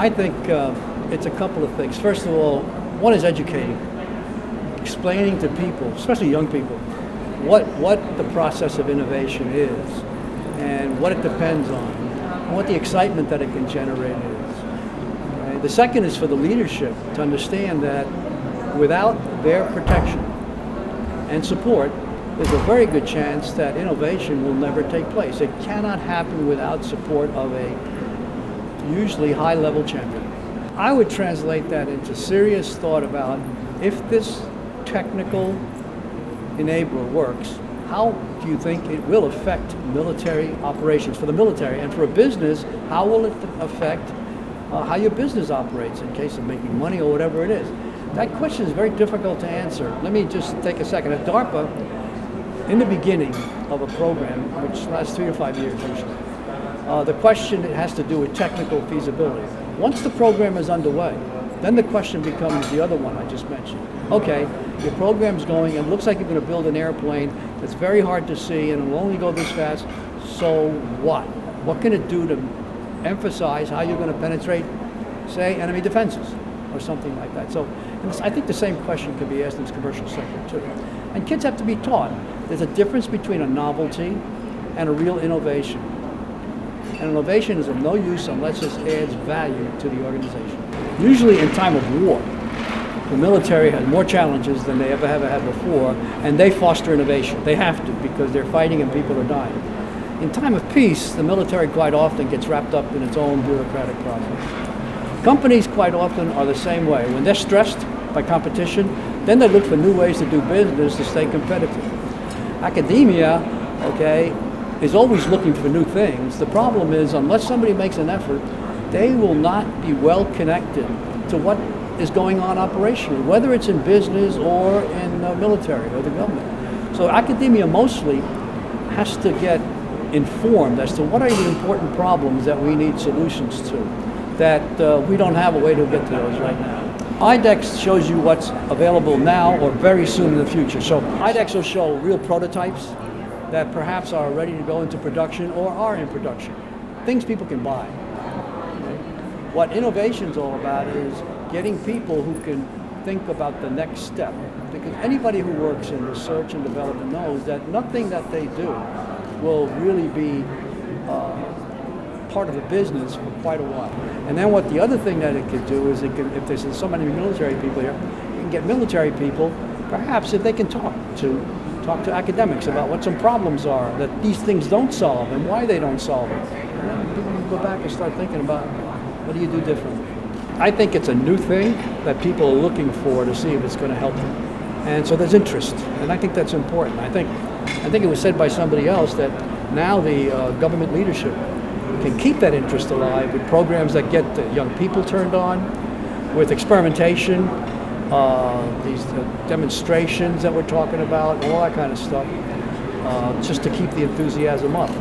I think it's a couple of things. First of all, one is educating, explaining to people, especially young people, what the process of innovation is and what it depends on, and what the excitement that it can generate is. Okay? The second is for the leadership to understand that without their protection and support, there's a very good chance that innovation will never take place. It cannot happen without support of a usually high-level champion. I would translate that into serious thought about if this technical enabler works, how do you think it will affect military operations for the military? And for a business, how will it affect how your business operates in case of making money or whatever it is? That question is very difficult to answer. Let me just take a second. At DARPA, in the beginning of a program, which lasts 3 to 5 years usually, the question has to do with technical feasibility. Once the program is underway, then the question becomes the other one I just mentioned. Okay, your program's going and it looks like you're going to build an airplane that's very hard to see and it will only go this fast, so what? What can it do to emphasize how you're going to penetrate, say, enemy defenses or something like that? So I think the same question can be asked in the commercial sector too. And kids have to be taught there's a difference between a novelty and a real innovation. And innovation is of no use unless it adds value to the organization. Usually in time of war, the military has more challenges than they ever have had before, and they foster innovation. They have to, because they're fighting and people are dying. In time of peace, the military quite often gets wrapped up in its own bureaucratic process. Companies quite often are the same way. When they're stressed by competition, then they look for new ways to do business to stay competitive. Academia, okay, is always looking for new things. The problem is, unless somebody makes an effort, they will not be well connected to what is going on operationally, whether it's in business or in the military or the government. So academia mostly has to get informed as to what are the important problems that we need solutions to, that we don't have a way to get to those right now. IDEX shows you what's available now or very soon in the future. So IDEX will show real prototypes that perhaps are ready to go into production or are in production, things people can buy. What innovation is all about is getting people who can think about the next step. Because anybody who works in research and development knows that nothing that they do will really be part of the business for quite a while. And then what the other thing that it could do is it can, if there's so many military people here, you can get military people, perhaps if they can talk to academics about what some problems are that these things don't solve and why they don't solve it. And then people can go back and start thinking about what do you do differently. I think it's a new thing that people are looking for to see if it's going to help them. And so there's interest, and I think that's important. I think it was said by somebody else that now the government leadership can keep that interest alive with programs that get the young people turned on, with experimentation, these demonstrations that we're talking about, all that kind of stuff, just to keep the enthusiasm up.